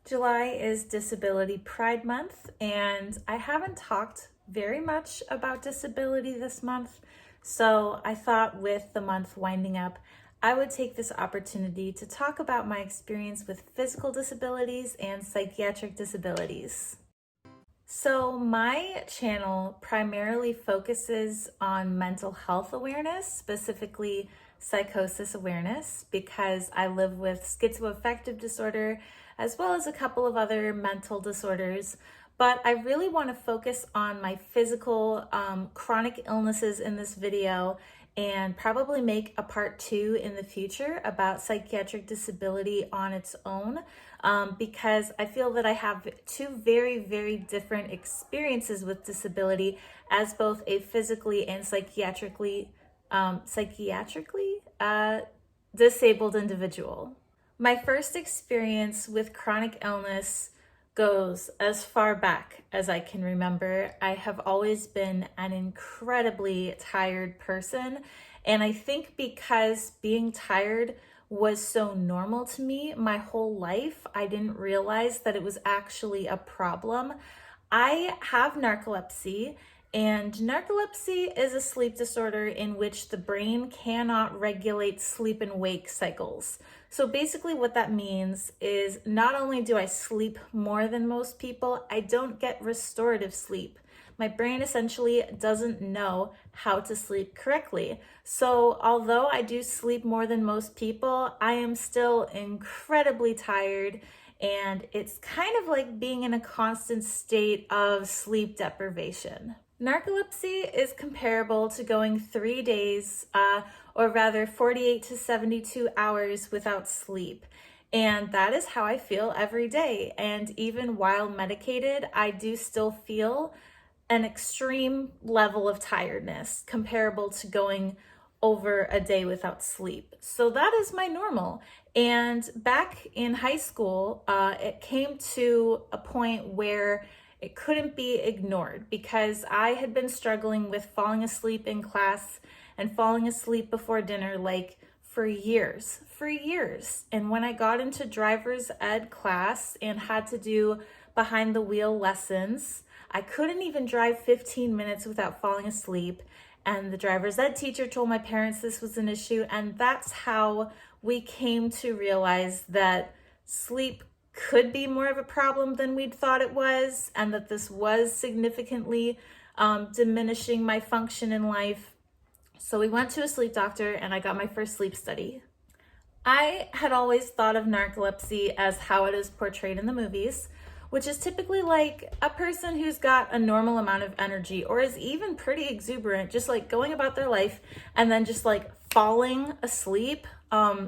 July is Disability Pride Month, and I haven't talked very much about disability this month, so I thought with the month winding up, I would take this opportunity to talk about my experience with physical disabilities and psychiatric disabilities. So my channel primarily focuses on mental health awareness, specifically psychosis awareness, because I live with schizoaffective disorder as well as a couple of other mental disorders. But I really want to focus on my physical chronic illnesses in this video and probably make a part 2 in the future about psychiatric disability on its own, because I feel that I have two very, very different experiences with disability as both a physically and psychiatrically disabled individual. My first experience with chronic illness goes as far back as I can remember. I have always been an incredibly tired person, and I think because being tired was so normal to me my whole life, I didn't realize that it was actually a problem. I have narcolepsy, and narcolepsy is a sleep disorder in which the brain cannot regulate sleep and wake cycles. So basically what that means is not only do I sleep more than most people, I don't get restorative sleep. My brain essentially doesn't know how to sleep correctly. So although I do sleep more than most people, I am still incredibly tired, and it's kind of like being in a constant state of sleep deprivation. Narcolepsy is comparable to going 3 days, or rather 48 to 72 hours without sleep. And that is how I feel every day. And even while medicated, I do still feel an extreme level of tiredness comparable to going over a day without sleep. So that is my normal. And back in high school, it came to a point where it couldn't be ignored because I had been struggling with falling asleep in class and falling asleep before dinner for years. And when I got into driver's ed class and had to do behind the wheel lessons, I couldn't even drive 15 minutes without falling asleep. And the driver's ed teacher told my parents this was an issue. And that's how we came to realize that sleep could be more of a problem than we'd thought it was, and that this was significantly diminishing my function in life. So we went to a sleep doctor and I got my first sleep study. I had always thought of narcolepsy as how it is portrayed in the movies, which is typically like a person who's got a normal amount of energy or is even pretty exuberant, just like going about their life and then just like falling asleep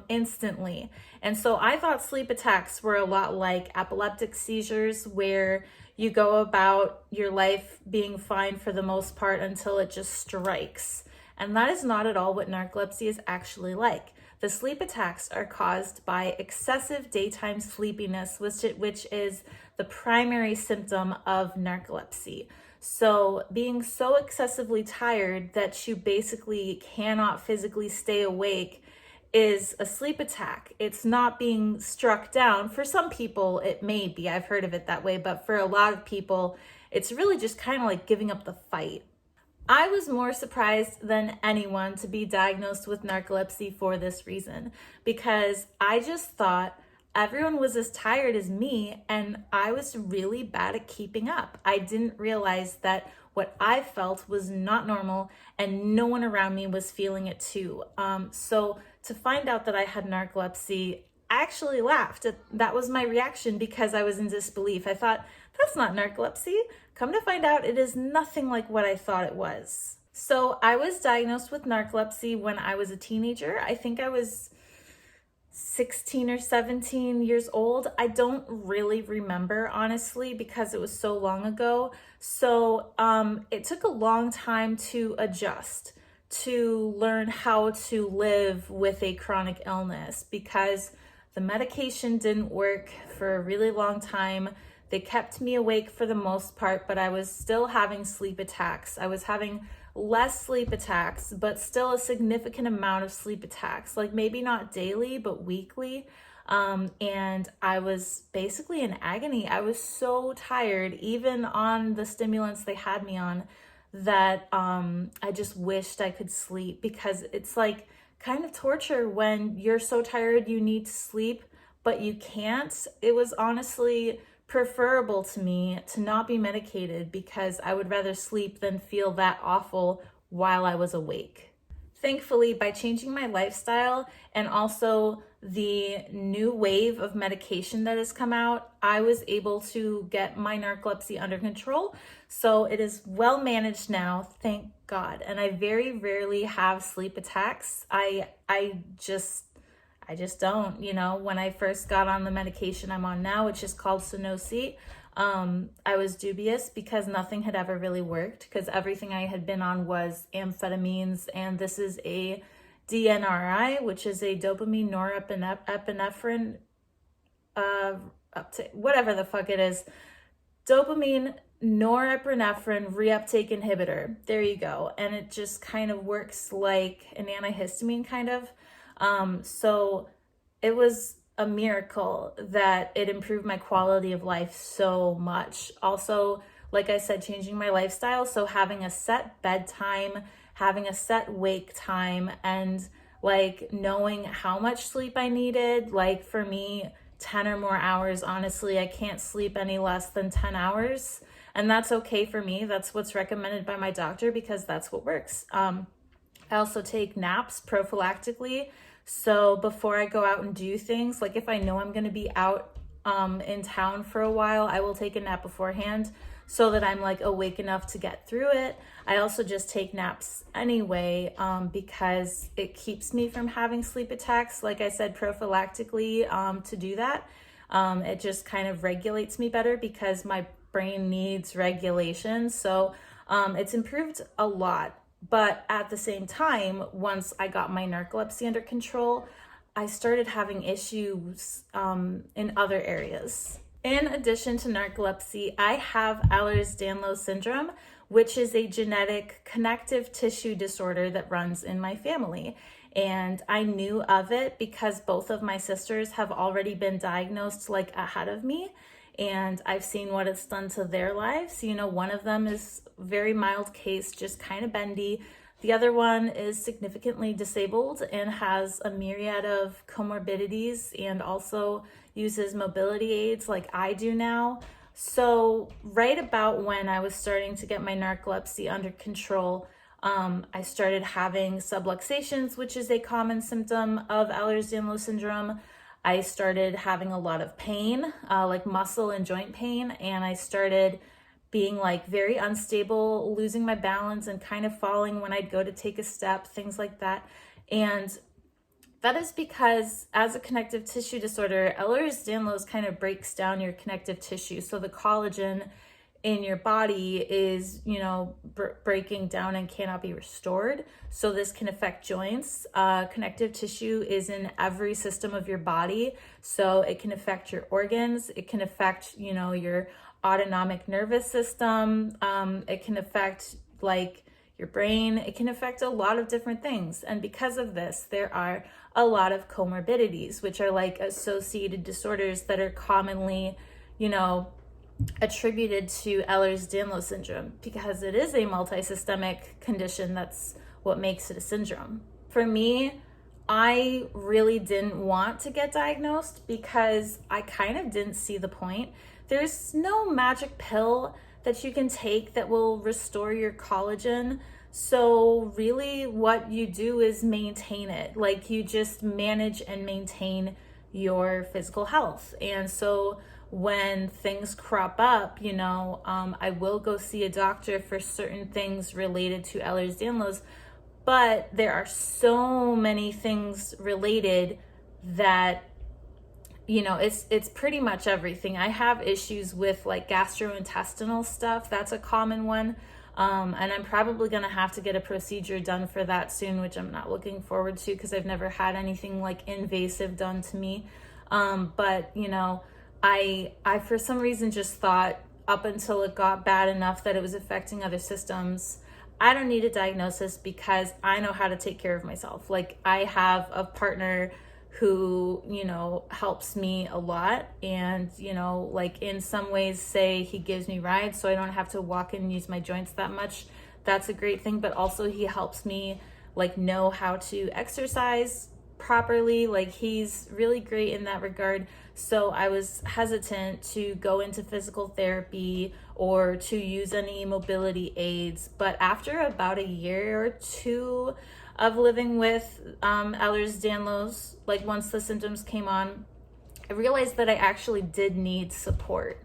instantly. And so I thought sleep attacks were a lot like epileptic seizures, where you go about your life being fine for the most part until it just strikes. And that is not at all what narcolepsy is actually like. The sleep attacks are caused by excessive daytime sleepiness, which is the primary symptom of narcolepsy. So being so excessively tired that you basically cannot physically stay awake is a sleep attack. It's not being struck down. For some people, it may be. I've heard of it that way. But for a lot of people, it's really just kind of like giving up the fight. I was more surprised than anyone to be diagnosed with narcolepsy for this reason, because I just thought everyone was as tired as me and I was really bad at keeping up. I didn't realize that what I felt was not normal and no one around me was feeling it too. So to find out that I had narcolepsy, I actually laughed. That was my reaction because I was in disbelief. I thought, that's not narcolepsy. Come to find out, it is nothing like what I thought it was. So I was diagnosed with narcolepsy when I was a teenager. I think I was 16 or 17 years old. I don't really remember, honestly, because it was so long ago. So it took a long time to adjust, to learn how to live with a chronic illness, because the medication didn't work for a really long time. They kept me awake for the most part, but I was still having sleep attacks. I was having less sleep attacks, but still a significant amount of sleep attacks, like maybe not daily, but weekly. And I was basically in agony. I was so tired, even on the stimulants they had me on, that I just wished I could sleep, because it's like kind of torture when you're so tired you need to sleep, but you can't. It was honestly preferable to me to not be medicated, because I would rather sleep than feel that awful while I was awake. Thankfully, by changing my lifestyle and also the new wave of medication that has come out, I was able to get my narcolepsy under control. So it is well managed now, thank God. And I very rarely have sleep attacks. I just don't, when I first got on the medication I'm on now, which is called Sunosi, I was dubious because nothing had ever really worked, because everything I had been on was amphetamines, and this is a DNRI, which is a dopamine norepinephrine, whatever the fuck it is, dopamine norepinephrine reuptake inhibitor. There you go. And it just kind of works like an antihistamine kind of. So it was a miracle that it improved my quality of life so much. Also, like I said, changing my lifestyle. So having a set bedtime, having a set wake time, and like knowing how much sleep I needed. Like for me, 10 or more hours, honestly, I can't sleep any less than 10 hours. And that's okay for me. That's what's recommended by my doctor, because that's what works. I also take naps prophylactically. So before I go out and do things, like if I know I'm going to be out in town for a while, I will take a nap beforehand so that I'm like awake enough to get through it. I also just take naps anyway, because it keeps me from having sleep attacks. Like I said, prophylactically, to do that. It just kind of regulates me better, because my brain needs regulation. So it's improved a lot. But at the same time, once I got my narcolepsy under control, I started having issues in other areas. In addition to narcolepsy, I have Ehlers-Danlos syndrome, which is a genetic connective tissue disorder that runs in my family. And I knew of it because both of my sisters have already been diagnosed like ahead of me. And I've seen what it's done to their lives. One of them is very mild case, just kind of bendy. The other one is significantly disabled and has a myriad of comorbidities, and also uses mobility aids like I do now. So right about when I was starting to get my narcolepsy under control, I started having subluxations, which is a common symptom of Ehlers-Danlos syndrome. I started having a lot of pain, like muscle and joint pain, and I started being like very unstable, losing my balance and kind of falling when I'd go to take a step, things like that. And that is because as a connective tissue disorder, Ehlers-Danlos kind of breaks down your connective tissue. So the collagen in your body is, breaking down and cannot be restored. So this can affect joints. Connective tissue is in every system of your body. So it can affect your organs. It can affect, your autonomic nervous system. It can affect like your brain. It can affect a lot of different things. And because of this, there are a lot of comorbidities, which are like associated disorders that are commonly, attributed to Ehlers-Danlos syndrome, because it is a multisystemic condition. That's what makes it a syndrome. For me, I really didn't want to get diagnosed because I kind of didn't see the point. There's no magic pill that you can take that will restore your collagen. So really what you do is maintain it. Like you just manage and maintain your physical health. And so when things crop up, I will go see a doctor for certain things related to Ehlers-Danlos, but there are so many things related that, it's pretty much everything. I have issues with like gastrointestinal stuff. That's a common one. And I'm probably going to have to get a procedure done for that soon, which I'm not looking forward to because I've never had anything like invasive done to me. But I for some reason just thought up until it got bad enough that it was affecting other systems, I don't need a diagnosis because I know how to take care of myself. Like I have a partner who, you know, helps me a lot. And, you know, like in some ways, say he gives me rides so I don't have to walk and use my joints that much. That's a great thing. But also he helps me like know how to exercise properly. Like he's really great in that regard. So I was hesitant to go into physical therapy or to use any mobility aids. But after about a year or two of living with Ehlers Danlos, like once the symptoms came on, I realized that I actually did need support.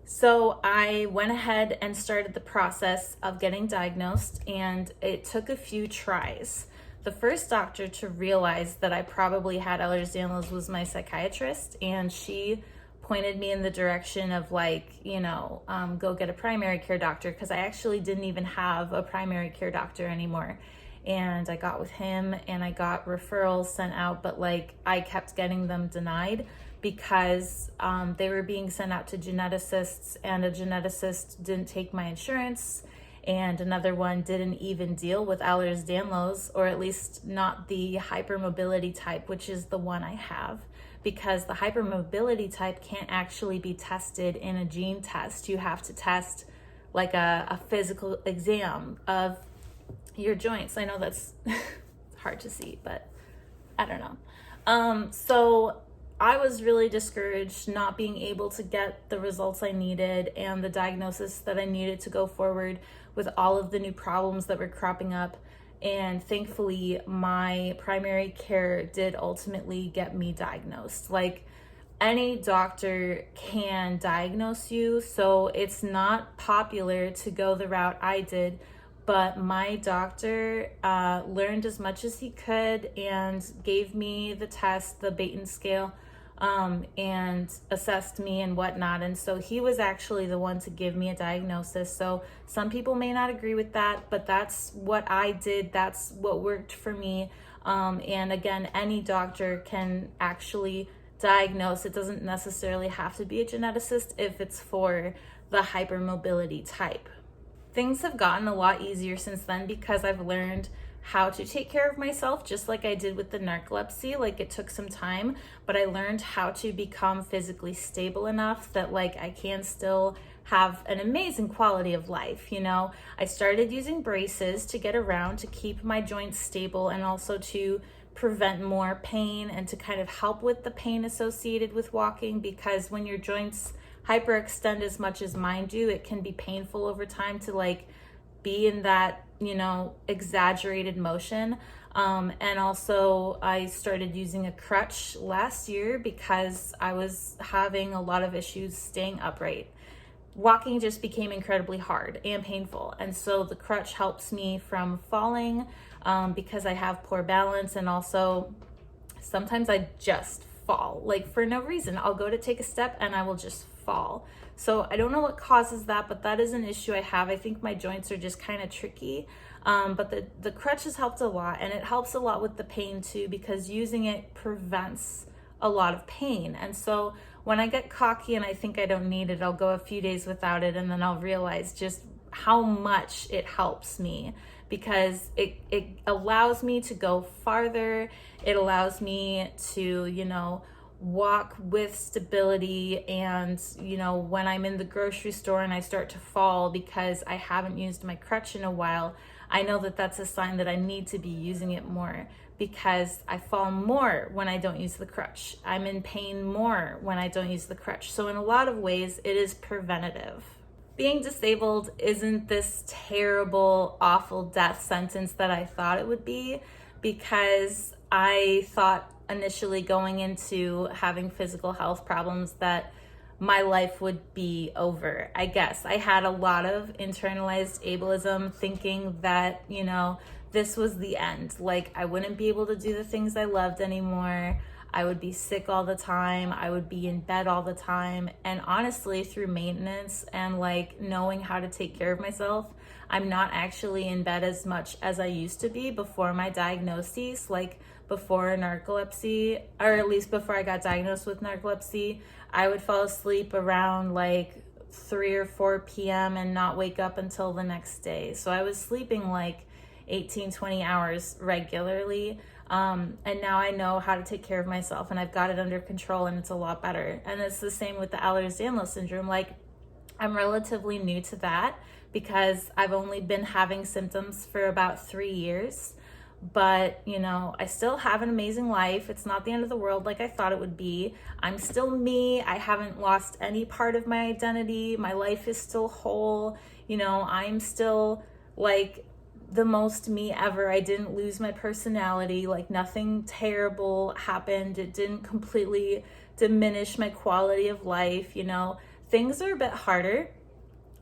So I went ahead and started the process of getting diagnosed, and it took a few tries. The first doctor to realize that I probably had Ehlers-Danlos was my psychiatrist, and she pointed me in the direction of like, you know, go get a primary care doctor, because I actually didn't even have a primary care doctor anymore. And I got with him and I got referrals sent out, but like I kept getting them denied because they were being sent out to geneticists, and a geneticist didn't take my insurance, and another one didn't even deal with Ehlers-Danlos, or at least not the hypermobility type, which is the one I have, because the hypermobility type can't actually be tested in a gene test. You have to test like a physical exam of your joints. I know that's hard to see, but I don't know. So I was really discouraged not being able to get the results I needed and the diagnosis that I needed to go forward with all of the new problems that were cropping up. And thankfully, my primary care did ultimately get me diagnosed. Like any doctor can diagnose you, so it's not popular to go the route I did. But my doctor learned as much as he could and gave me the test, the Baton scale, and assessed me and whatnot. And so he was actually the one to give me a diagnosis. So some people may not agree with that, but that's what I did. That's what worked for me. And again, any doctor can actually diagnose. It doesn't necessarily have to be a geneticist if it's for the hypermobility type. Things have gotten a lot easier since then because I've learned how to take care of myself, just like I did with the narcolepsy. Like it took some time, but I learned how to become physically stable enough that like I can still have an amazing quality of life. You know, I started using braces to get around, to keep my joints stable, and also to prevent more pain and to kind of help with the pain associated with walking, because when your joints hyperextend as much as mine do, it can be painful over time to like be in that, you know, exaggerated motion. And also I started using a crutch last year because I was having a lot of issues staying upright. Walking just became incredibly hard and painful. And so the crutch helps me from falling because I have poor balance, and also sometimes I just fall, like for no reason. I'll go to take a step and I will just fall. So I don't know what causes that, but that is an issue I have. I think my joints are just kind of tricky. But the crutch has helped a lot, and it helps a lot with the pain too, because using it prevents a lot of pain. And so when I get cocky and I think I don't need it, I'll go a few days without it, and then I'll realize just how much it helps me, because it allows me to go farther. It allows me to, you know, walk with stability. And, you know, when I'm in the grocery store and I start to fall because I haven't used my crutch in a while, I know that that's a sign that I need to be using it more, because I fall more when I don't use the crutch. I'm in pain more when I don't use the crutch. So in a lot of ways, it is preventative. Being disabled isn't this terrible, awful death sentence that I thought it would be, because I thought initially going into having physical health problems that my life would be over. I guess I had a lot of internalized ableism, thinking that, you know, this was the end. Like I wouldn't be able to do the things I loved anymore. I would be sick all the time. I would be in bed all the time. And honestly, through maintenance and like knowing how to take care of myself, I'm not actually in bed as much as I used to be before my diagnosis. Like before narcolepsy, or at least before I got diagnosed with narcolepsy, I would fall asleep around like 3 or 4 p.m. and not wake up until the next day. So I was sleeping like 18, 20 hours regularly. And now I know how to take care of myself, and I've got it under control, and it's a lot better. And it's the same with the Ehlers Danlos syndrome. Like, I'm relatively new to that because I've only been having symptoms for about 3 years. But, you know, I still have an amazing life. It's not the end of the world like I thought it would be. I'm still me. I haven't lost any part of my identity. My life is still whole. You know, I'm still like the most me ever. I didn't lose my personality. Like, nothing terrible happened. It didn't completely diminish my quality of life. You know, things are a bit harder.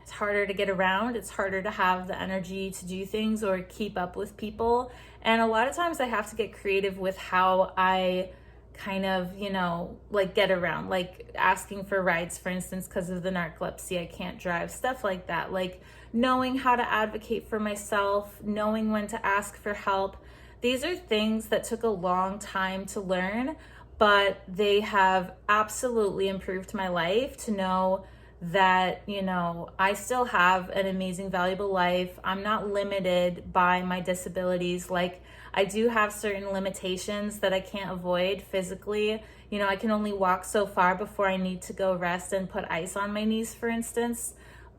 It's harder to get around. It's harder to have the energy to do things or keep up with people. And a lot of times I have to get creative with how I kind of, you know, like get around, like asking for rides, for instance, because of the narcolepsy, I can't drive, stuff like that. Like knowing how to advocate for myself, knowing when to ask for help. These are things that took a long time to learn, but they have absolutely improved my life to know that, you know, I still have an amazing, valuable life. I'm not limited by my disabilities. Like, I do have certain limitations that I can't avoid physically. You know, I can only walk so far before I need to go rest and put ice on my knees, for instance.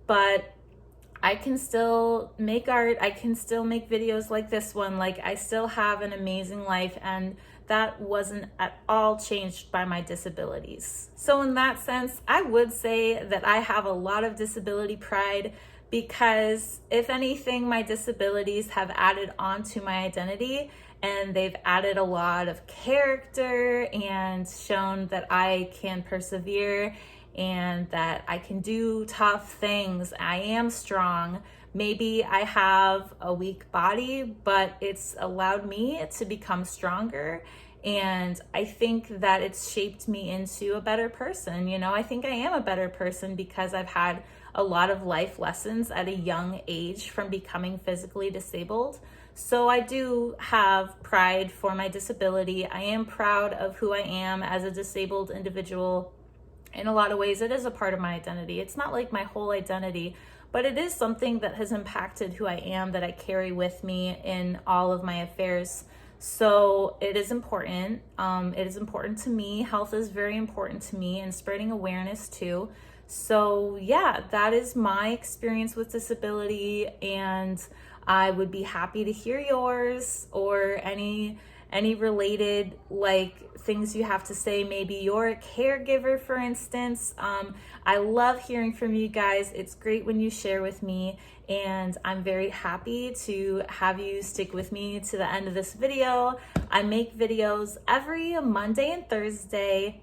But I can still make art. I can still make videos like this one. Like, I still have an amazing life, and that wasn't at all changed by my disabilities. So in that sense, I would say that I have a lot of disability pride, because if anything, my disabilities have added on to my identity, and they've added a lot of character and shown that I can persevere and that I can do tough things. I am strong. Maybe I have a weak body, but it's allowed me to become stronger. And I think that it's shaped me into a better person. You know, I think I am a better person because I've had a lot of life lessons at a young age from becoming physically disabled. So I do have pride for my disability. I am proud of who I am as a disabled individual. In a lot of ways, it is a part of my identity. It's not like my whole identity, but it is something that has impacted who I am, that I carry with me in all of my affairs. So it is important. It is important to me. Health is very important to me, and spreading awareness too. So yeah, that is my experience with disability, and I would be happy to hear yours or any related like things you have to say. Maybe you're a caregiver, for instance. I love hearing from you guys. It's great when you share with me, and I'm very happy to have you stick with me to the end of this video. I make videos every Monday and Thursday.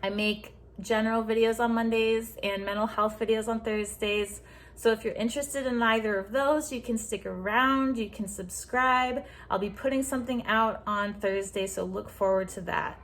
I make general videos on Mondays and mental health videos on Thursdays. So if you're interested in either of those, you can stick around, you can subscribe. I'll be putting something out on Thursday, so look forward to that.